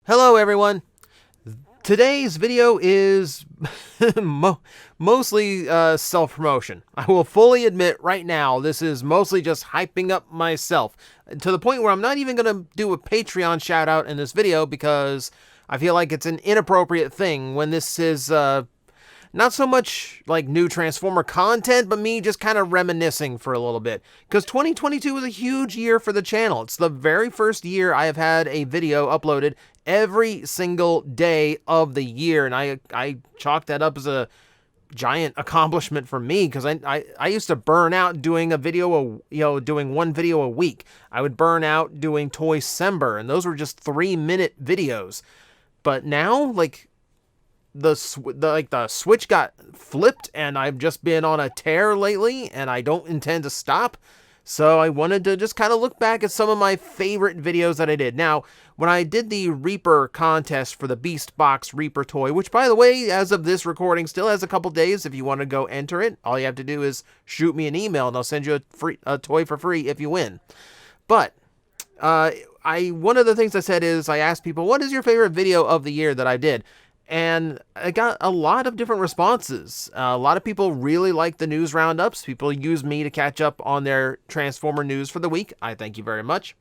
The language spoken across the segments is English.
Hello everyone! Today's video is mostly self-promotion. I will fully admit right now this is mostly just hyping up myself to the point where I'm not even going to do a Patreon shout out in this video because I feel like it's an inappropriate thing when this is not so much like new Transformer content, but me just kind of reminiscing for a little bit. Because 2022 was a huge year for the channel. It's the very first year I have had a video uploaded every single day of the year. And I chalk that up as a giant accomplishment for me because I used to burn out doing doing one video a week. I would burn out doing Toy-Sember, and those were just 3-minute videos. But now, like, the switch got flipped and I've just been on a tear lately and I don't intend to stop. So I wanted to just kind of look back at some of my favorite videos that I did. Now, when I did the Reaper contest for the Beast Box Reaper toy, which by the way, as of this recording, still has a couple days if you want to go enter it. All you have to do is shoot me an email and I'll send you a toy for free if you win. But one of the things I said is I asked people, what is your favorite video of the year that I did? And I got a lot of different responses. A lot of people really like the news roundups. People use me to catch up on their Transformer news for the week. I thank you very much.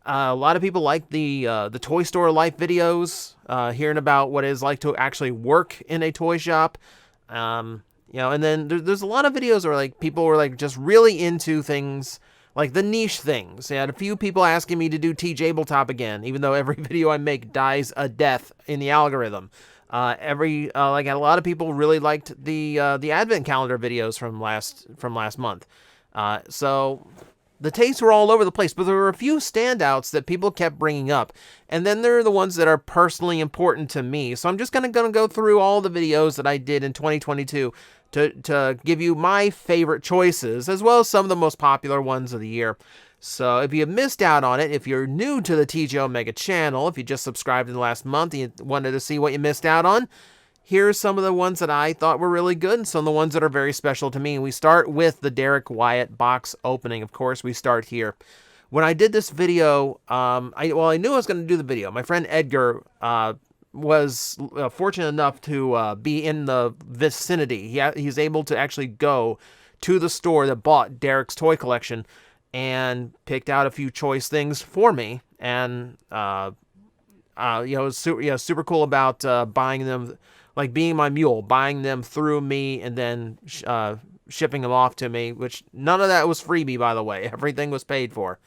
A lot of people like the Toy Store Life videos, hearing about what it's like to actually work in a toy shop. And then there's a lot of videos where like people were like just really into things like the niche things. I had a few people asking me to do TJOmega again, even though every video I make dies a death in the algorithm. A lot of people really liked the advent calendar videos from last month. So the tastes were all over the place, but there were a few standouts that people kept bringing up. And then there are the ones that are personally important to me. So I'm just gonna go through all the videos that I did in 2022 to give you my favorite choices, as well as some of the most popular ones of the year. So if you missed out on it, if you're new to the TJOmega channel, if you just subscribed in the last month and you wanted to see what you missed out on, here's some of the ones that I thought were really good and some of the ones that are very special to me. We start with the Derek Wyatt box opening. Of course, we start here. When I did this video, I knew I was going to do the video. My friend Edgar was fortunate enough to be in the vicinity. He's able to actually go to the store that bought Derek's toy collection and picked out a few choice things for me. And it was super cool about buying them, like being my mule, buying them through me and then shipping them off to me, which none of that was freebie, by the way. Everything was paid for.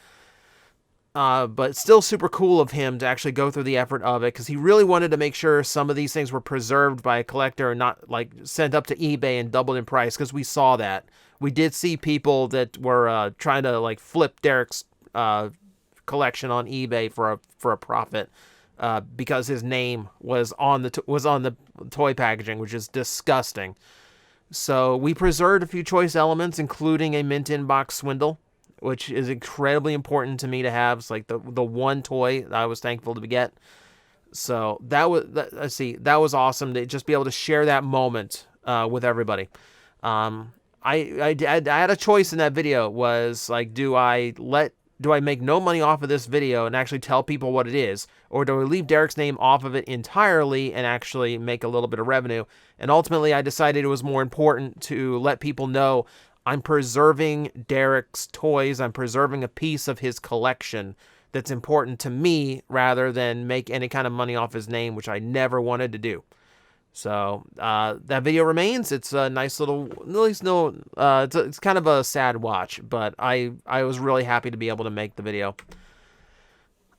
But still super cool of him to actually go through the effort of it, because he really wanted to make sure some of these things were preserved by a collector and not like sent up to eBay and doubled in price, because we saw that. We did see people that were trying to like flip Derek's collection on eBay for a profit because his name was on the toy packaging, which is disgusting. So we preserved a few choice elements, including a mint inbox swindle, which is incredibly important to me to have. It's like the one toy that I was thankful to get. So that was awesome to just be able to share that moment with everybody. I had a choice in that video. Was like, do I make no money off of this video and actually tell people what it is, or do I leave Derek's name off of it entirely and actually make a little bit of revenue? And ultimately, I decided it was more important to let people know I'm preserving Derek's toys. I'm preserving a piece of his collection that's important to me, rather than make any kind of money off his name, which I never wanted to do. So that video remains. It's a nice little, it's kind of a sad watch, but I was really happy to be able to make the video.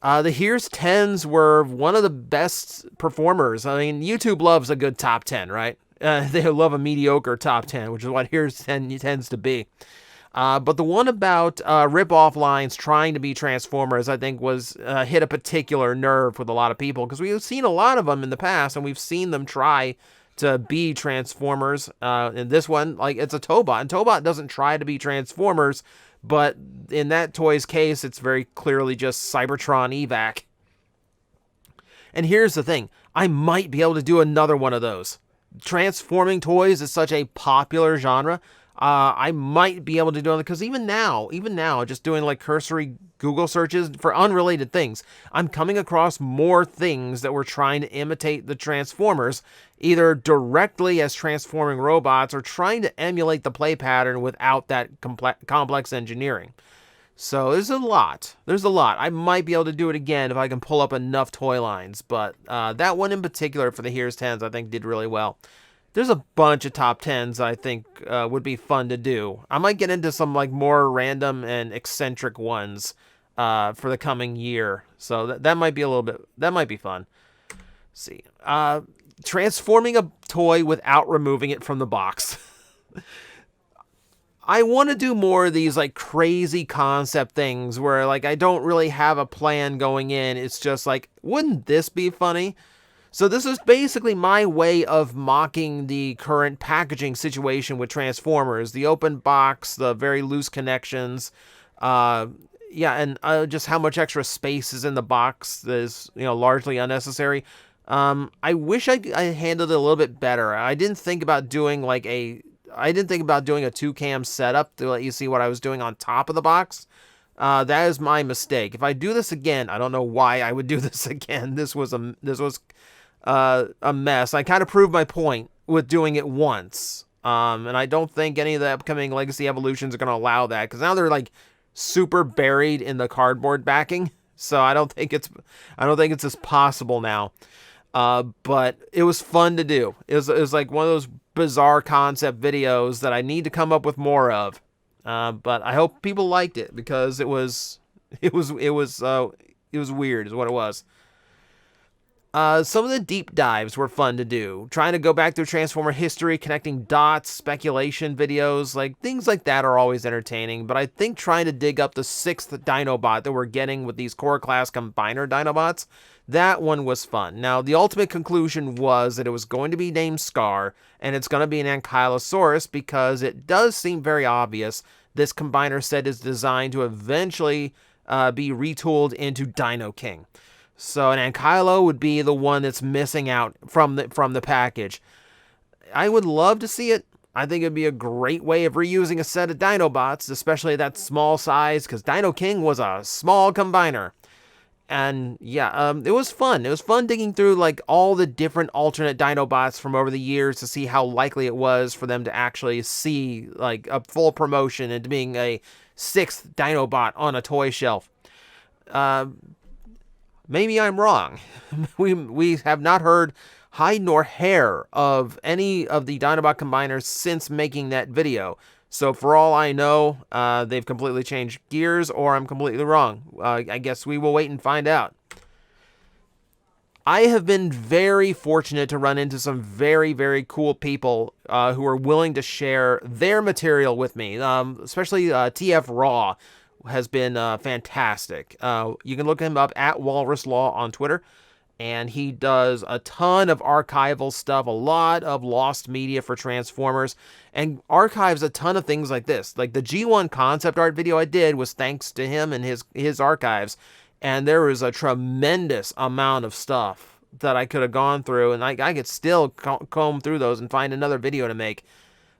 The Here's 10s were one of the best performers. I mean, YouTube loves a good top 10, right? They love a mediocre top 10, which is what Here's 10 tends to be. But the one about rip-off lines trying to be Transformers, I think, was hit a particular nerve with a lot of people, because we've seen a lot of them in the past, and we've seen them try to be Transformers. And this one, like, it's a Tobot, and Tobot doesn't try to be Transformers, but in that toy's case, it's very clearly just Cybertron Evac. And here's the thing, I might be able to do another one of those. Transforming toys is such a popular genre. I might be able to do it because even now, just doing like cursory Google searches for unrelated things, I'm coming across more things that were trying to imitate the Transformers, either directly as transforming robots or trying to emulate the play pattern without that complex engineering. So there's a lot. I might be able to do it again if I can pull up enough toy lines, but that one in particular for the Here's 10s I think did really well. There's a bunch of top 10s I think would be fun to do. I might get into some like more random and eccentric ones for the coming year. So that might be that might be fun. Let's see. Transforming a toy without removing it from the box. I want to do more of these like crazy concept things where like I don't really have a plan going in. It's just like, wouldn't this be funny? So this is basically my way of mocking the current packaging situation with Transformers. The open box, the very loose connections, and just how much extra space is in the box that is, largely unnecessary. I wish I handled it a little bit better. I didn't think about doing a 2-cam setup to let you see what I was doing on top of the box. That is my mistake. If I do this again, I don't know why I would do this again. This was a mess. I kind of proved my point with doing it once. And I don't think any of the upcoming Legacy Evolutions are going to allow that, because now they're like super buried in the cardboard backing. So I don't think it's as possible now. But it was fun to do. It was like one of those bizarre concept videos that I need to come up with more of. But I hope people liked it, because it was weird is what it was. Some of the deep dives were fun to do. Trying to go back through Transformer history, connecting dots, speculation videos, like things like that are always entertaining. But I think trying to dig up the 6th Dinobot that we're getting with these core class combiner Dinobots, that one was fun. Now, the ultimate conclusion was that it was going to be named Scar, and it's going to be an Ankylosaurus, because it does seem very obvious this combiner set is designed to eventually be retooled into Dino King. So an Ankylo would be the one that's missing out from the package. I would love to see it. I think it'd be a great way of reusing a set of Dinobots, especially that small size, because Dino King was a small combiner. And yeah, it was fun. It was fun digging through like all the different alternate Dinobots from over the years to see how likely it was for them to actually see like a full promotion into being a 6th Dinobot on a toy shelf. Maybe I'm wrong. We have not heard hide nor hair of any of the Dinobot combiners since making that video. So for all I know, they've completely changed gears, or I'm completely wrong. I guess we will wait and find out. I have been very fortunate to run into some very, very cool people who are willing to share their material with me, especially TF Raw has been fantastic. You can look him up at Walrus Law on Twitter, and he does a ton of archival stuff, a lot of lost media for Transformers, and archives a ton of things like this. Like the G1 concept art video I did was thanks to him and his archives, and there was a tremendous amount of stuff that I could have gone through, and I could still comb through those and find another video to make.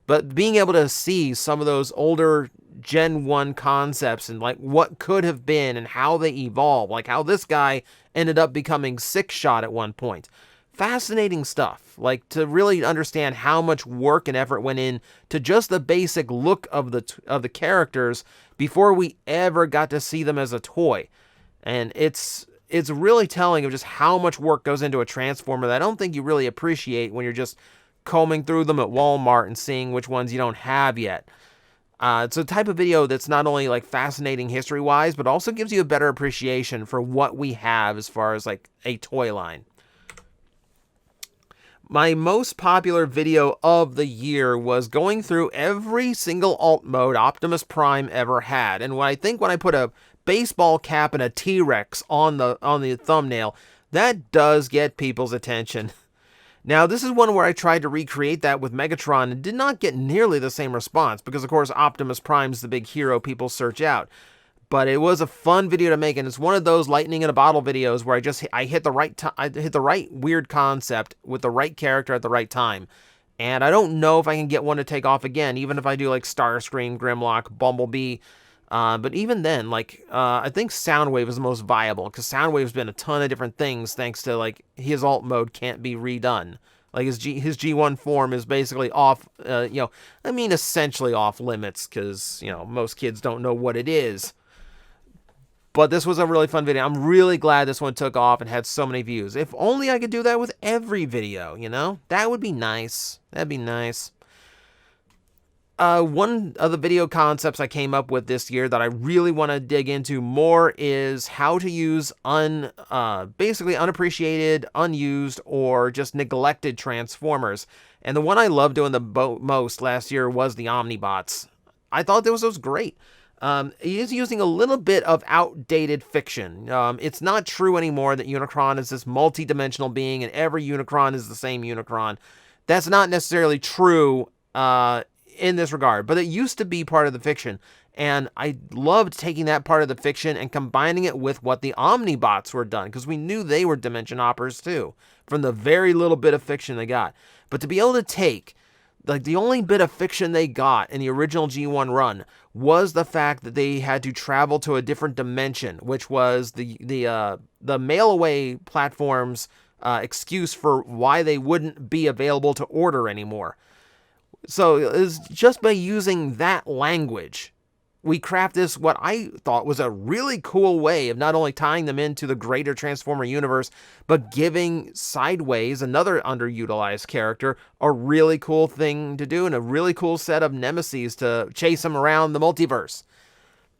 But being able to see some of those older Gen 1 concepts and like what could have been and how they evolve, like how this guy ended up becoming 6-shot at one point. Fascinating stuff, like to really understand how much work and effort went in to just the basic look of the characters before we ever got to see them as a toy. And it's really telling of just how much work goes into a Transformer that I don't think you really appreciate when you're just combing through them at Walmart and seeing which ones you don't have yet. It's a type of video that's not only like fascinating history-wise, but also gives you a better appreciation for what we have as far as like a toy line. My most popular video of the year was going through every single alt mode Optimus Prime ever had. And when I put a baseball cap and a T-Rex on the thumbnail, that does get people's attention. Now, this is one where I tried to recreate that with Megatron and did not get nearly the same response because, of course, Optimus Prime's the big hero people search out. But it was a fun video to make, and it's one of those lightning in a bottle videos where I hit the right weird concept with the right character at the right time. And I don't know if I can get one to take off again, even if I do like Starscream, Grimlock, Bumblebee. But even then, like, I think Soundwave is the most viable, because Soundwave's been a ton of different things thanks to, like, his alt mode can't be redone. Like, his G1 form is basically off, I mean, essentially off limits, because, most kids don't know what it is. But this was a really fun video. I'm really glad this one took off and had so many views. If only I could do that with every video, That would be nice. That'd be nice. One of the video concepts I came up with this year that I really want to dig into more is how to use basically unappreciated, unused, or just neglected Transformers. And the one I loved doing the most last year was the Omnibots. I thought this was great. He is using a little bit of outdated fiction. It's not true anymore that Unicron is this multi-dimensional being and every Unicron is the same Unicron. That's not necessarily true in this regard, but it used to be part of the fiction, and I loved taking that part of the fiction and combining it with what the Omnibots were done, because we knew they were dimension hoppers too, from the very little bit of fiction they got. But to be able to take, like, the only bit of fiction they got in the original G1 run was the fact that they had to travel to a different dimension, which was the mail-away platform's excuse for why they wouldn't be available to order anymore. So it's just by using that language, we craft this, what I thought was a really cool way of not only tying them into the greater Transformer universe, but giving Sideways, another underutilized character, a really cool thing to do and a really cool set of nemesis to chase them around the multiverse.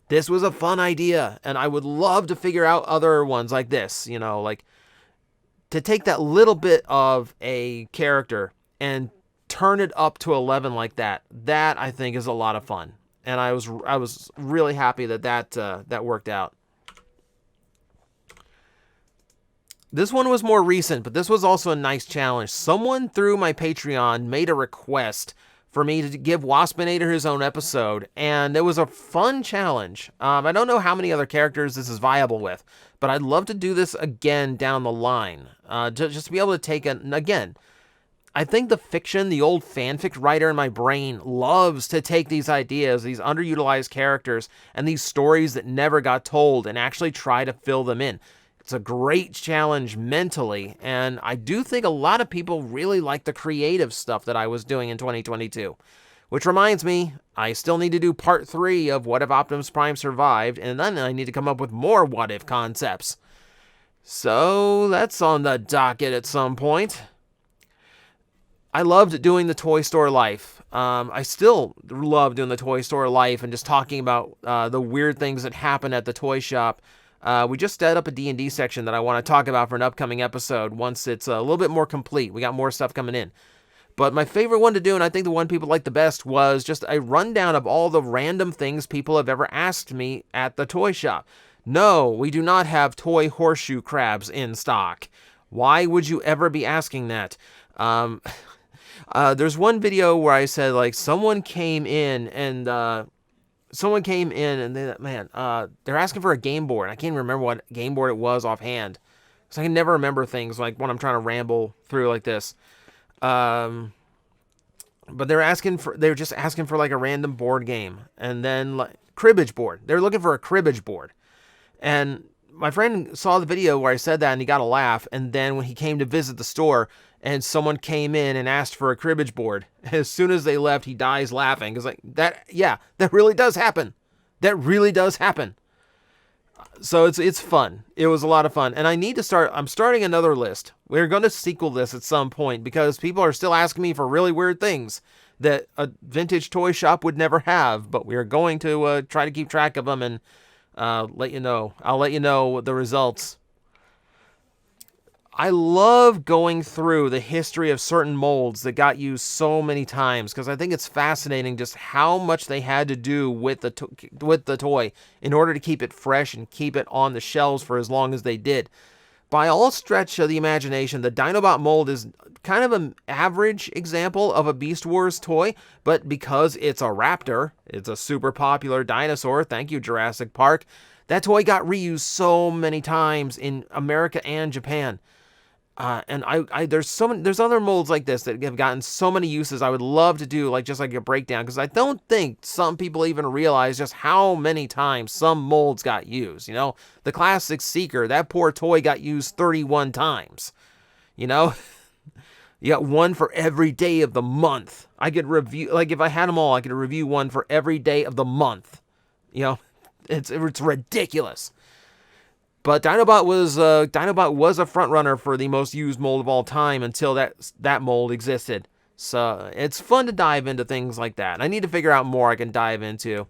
This was a fun idea, and I would love to figure out other ones like this, like to take that little bit of a character and turn it up to 11 like that. That, I think, is a lot of fun. And I was really happy that worked out. This one was more recent, but this was also a nice challenge. Someone through my Patreon made a request for me to give Waspinator his own episode, and it was a fun challenge. I don't know how many other characters this is viable with, but I'd love to do this again down the line. Just to be able to take again, I think the fiction, the old fanfic writer in my brain loves to take these ideas, these underutilized characters, and these stories that never got told and actually try to fill them in. It's a great challenge mentally, and I do think a lot of people really like the creative stuff that I was doing in 2022. Which reminds me, I still need to do part 3 of What If Optimus Prime Survived, and then I need to come up with more what if concepts. So that's on the docket at some point. I loved doing the Toy Store Life. I still love doing the Toy Store Life and just talking about the weird things that happen at the toy shop. We just set up a D&D section that I want to talk about for an upcoming episode once it's a little bit more complete. We got more stuff coming in. But my favorite one to do, and I think the one people liked the best, was just a rundown of all the random things people have ever asked me at the toy shop. No, we do not have toy horseshoe crabs in stock. Why would you ever be asking that? There's one video where I said, like, someone came in and they're asking for a game board. I can't even remember what game board it was offhand, because I can never remember things like when I'm trying to ramble through like this. But they're just asking for like a random board game, and then like cribbage board. They're looking for a cribbage board, and my friend saw the video where I said that and he got a laugh. And then when he came to visit the store and someone came in and asked for a cribbage board, as soon as they left, he dies laughing. Because like that really does happen. That really does happen. So it's fun. It was a lot of fun. And I'm starting another list. We're going to sequel this at some point because people are still asking me for really weird things that a vintage toy shop would never have. But we are going to try to keep track of them and let you know. I'll let you know the results. I love going through the history of certain molds that got used so many times, because I think it's fascinating just how much they had to do with the toy in order to keep it fresh and keep it on the shelves for as long as they did. By all stretch of the imagination, the Dinobot mold is kind of an average example of a Beast Wars toy, but because it's a raptor, it's a super popular dinosaur, thank you Jurassic Park, that toy got reused so many times in America and Japan. And there's other molds like this that have gotten so many uses. I would love to do like just like a breakdown, because I don't think some people even realize just how many times some molds got used. You know, the classic Seeker, that poor toy got used 31 times. You know, you got one for every day of the month. I could review, like if I had them all, I could review one for every day of the month. You know, it's ridiculous. But Dinobot was a front runner for the most used mold of all time until that mold existed. So it's fun to dive into things like that. I need to figure out more I can dive into.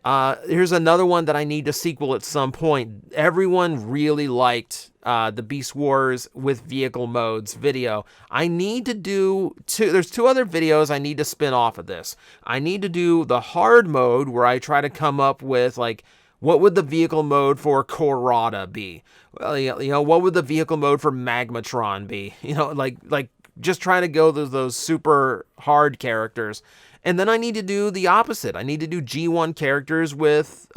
Here's another one that I need to sequel at some point. Everyone really liked the Beast Wars with vehicle modes video. I need to do there's two other videos I need to spin off of this. I need to do the hard mode where I try to come up with like, what would the vehicle mode for Corrada be? Well, you know, what would the vehicle mode for Magmatron be? You know, like just trying to go to those super hard characters. And then I need to do the opposite. I need to do G1 characters with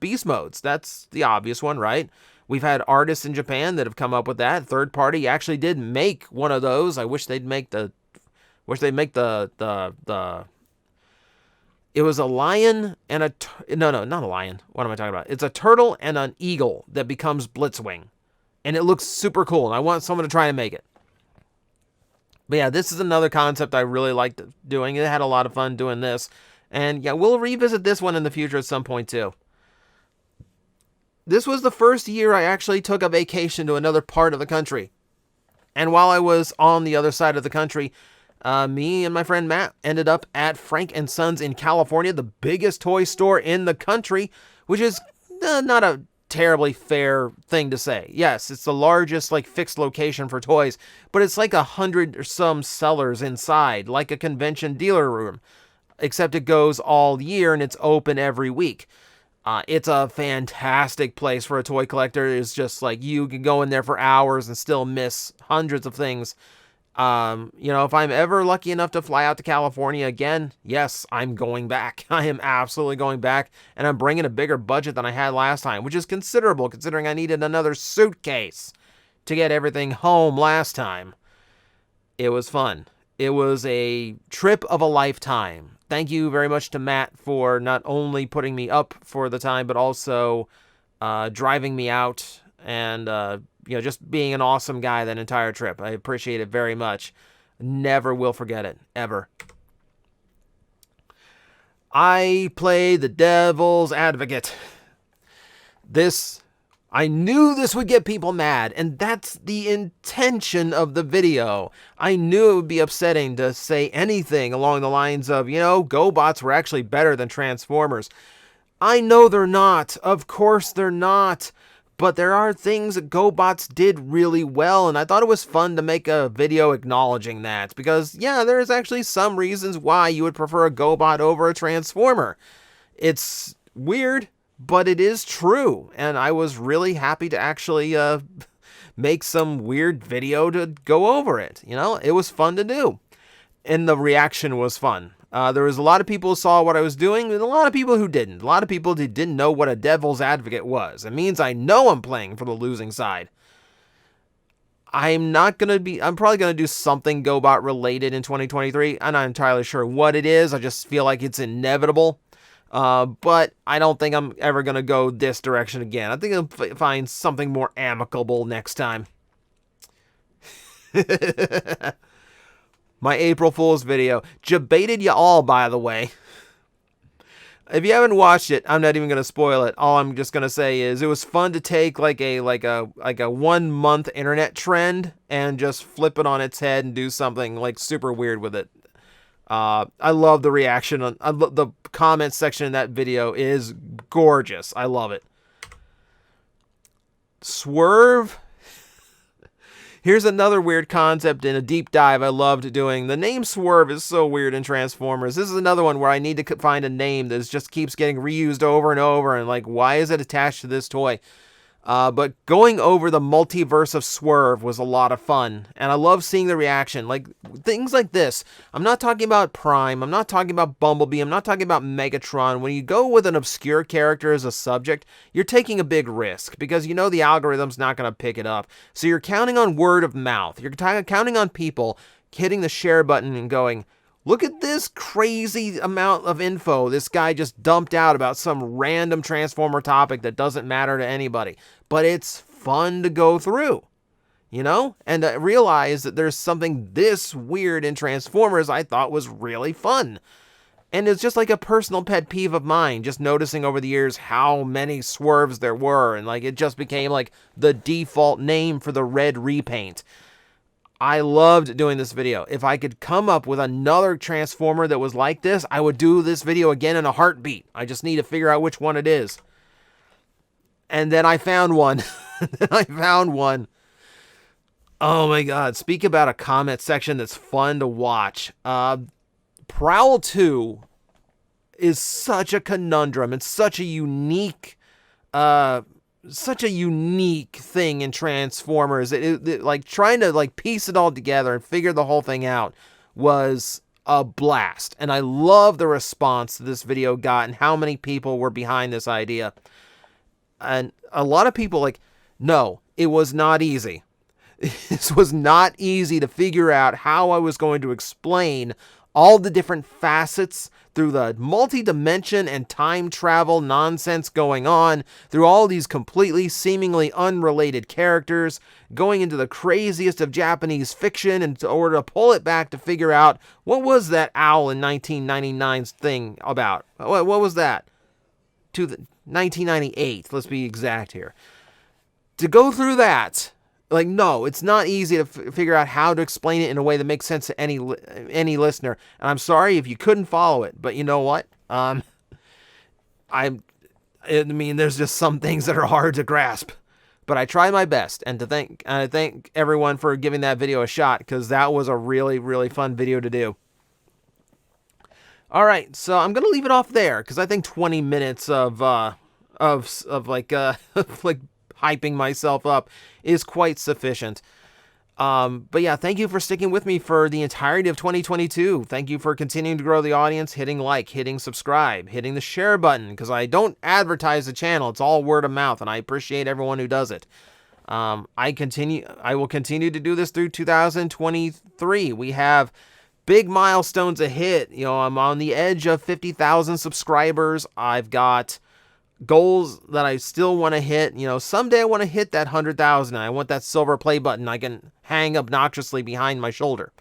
beast modes. That's the obvious one, right? We've had artists in Japan that have come up with that. Third Party actually did make one of those. I wish they'd make the it was a lion and no, not a lion. What am I talking about? It's a turtle and an eagle that becomes Blitzwing. And it looks super cool, and I want someone to try and make it. But yeah, this is another concept I really liked doing. I had a lot of fun doing this. And yeah, we'll revisit this one in the future at some point too. This was the first year I actually took a vacation to another part of the country. And while I was on the other side of the country, me and my friend Matt ended up at Frank & Sons in California, the biggest toy store in the country, which is not a terribly fair thing to say. Yes, it's the largest like fixed location for toys, but it's like 100 or some sellers inside, like a convention dealer room, except it goes all year and it's open every week. It's a fantastic place for a toy collector. It's just like you can go in there for hours and still miss hundreds of things. You know, if I'm ever lucky enough to fly out to California again, yes, I'm going back. I am absolutely going back, and I'm bringing a bigger budget than I had last time, which is considerable considering I needed another suitcase to get everything home last time. It was fun. It was a trip of a lifetime. Thank you very much to Matt for not only putting me up for the time, but also driving me out and you know, just being an awesome guy that entire trip. I appreciate it very much. Never will forget it, ever. I play the devil's advocate. I knew this would get people mad, and that's the intention of the video. I knew it would be upsetting to say anything along the lines of, you know, GoBots were actually better than Transformers. I know they're not. Of course they're not. But there are things that GoBots did really well, and I thought it was fun to make a video acknowledging that. Because, yeah, there's actually some reasons why you would prefer a GoBot over a Transformer. It's weird, but it is true. And I was really happy to actually make some weird video to go over it. You know, it was fun to do. And the reaction was fun. There was a lot of people who saw what I was doing, and a lot of people who didn't. A lot of people who didn't know what a devil's advocate was. It means I know I'm playing for the losing side. I'm probably going to do something GoBot related in 2023. I'm not entirely sure what it is. I just feel like it's inevitable. But I don't think I'm ever going to go this direction again. I think I'll find something more amicable next time. My April Fool's video. Jebaited ya all, by the way. If you haven't watched it, I'm not even going to spoil it. All I'm just going to say is it was fun to take like a 1 month internet trend and just flip it on its head and do something like super weird with it. I love the reaction. The comment section in that video is gorgeous. I love it. Swerve. Here's another weird concept in a deep dive I loved doing. The name Swerve is so weird in Transformers. This is another one where I need to find a name that just keeps getting reused over and over. And like, why is it attached to this toy? But going over the multiverse of Swerve was a lot of fun, and I love seeing the reaction. Like, things like this. I'm not talking about Prime, I'm not talking about Bumblebee, I'm not talking about Megatron. When you go with an obscure character as a subject, you're taking a big risk, because you know the algorithm's not going to pick it up. So you're counting on word of mouth. You're counting on people hitting the share button and going, look at this crazy amount of info this guy just dumped out about some random Transformer topic that doesn't matter to anybody. But it's fun to go through, you know? And to realize that there's something this weird in Transformers I thought was really fun. And it's just like a personal pet peeve of mine, just noticing over the years how many Swerves there were. And like it just became like the default name for the red repaint. I loved doing this video. If I could come up with another Transformer that was like this, I would do this video again in a heartbeat. I just need to figure out which one it is. And then I found one. Oh my god. Speak about a comment section that's fun to watch. Prowl 2 is such a conundrum. It's such a unique thing in Transformers. It like trying to like piece it all together and figure the whole thing out was a blast. And I love the response this video got and how many people were behind this idea. And a lot of people like, no, it was not easy. This was not easy to figure out how I was going to explain all the different facets through the multi-dimension and time travel nonsense going on, through all these completely seemingly unrelated characters, going into the craziest of Japanese fiction in order to pull it back to figure out what was that owl in 1999's thing about. What was that? 1998, let's be exact here. To go through that, like, no, it's not easy to figure out how to explain it in a way that makes sense to any listener. And I'm sorry if you couldn't follow it, but you know what? I mean, there's just some things that are hard to grasp. But I tried my best, and I thank everyone for giving that video a shot, because that was a really, really fun video to do. All right, so I'm gonna leave it off there, because I think 20 minutes of like like hyping myself up is quite sufficient. But yeah, thank you for sticking with me for the entirety of 2022. Thank you for continuing to grow the audience, hitting like, hitting subscribe, hitting the share button, because I don't advertise the channel. It's all word of mouth, and I appreciate everyone who does it. I will continue to do this through 2023. We have big milestones to hit. You know, I'm on the edge of 50,000 subscribers. I've got goals that I still want to hit. You know, someday I want to hit that 100,000. I want that silver play button I can hang obnoxiously behind my shoulder,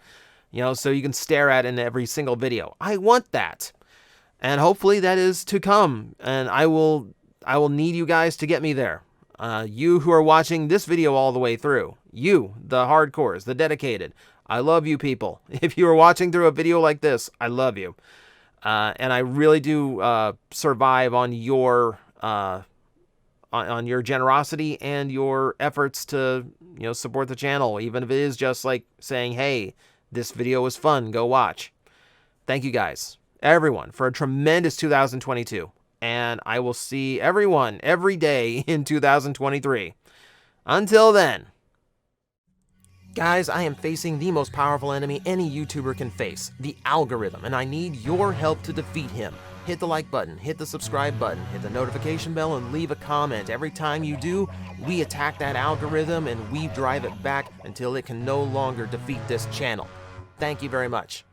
you know, so you can stare at in every single video. I want that, and hopefully that is to come, and I will need you guys to get me there. You who are watching this video all the way through, you, the hardcores, the dedicated, I love you people. If you are watching through a video like this, I love you. And I really do survive on your generosity and your efforts to, you know, support the channel, even if it is just like saying, hey, this video was fun, go watch. Thank you guys, everyone, for a tremendous 2022. And I will see everyone every day in 2023. Until then. Guys, I am facing the most powerful enemy any YouTuber can face, the algorithm, and I need your help to defeat him. Hit the like button, hit the subscribe button, hit the notification bell, and leave a comment. Every time you do, we attack that algorithm and we drive it back until it can no longer defeat this channel. Thank you very much.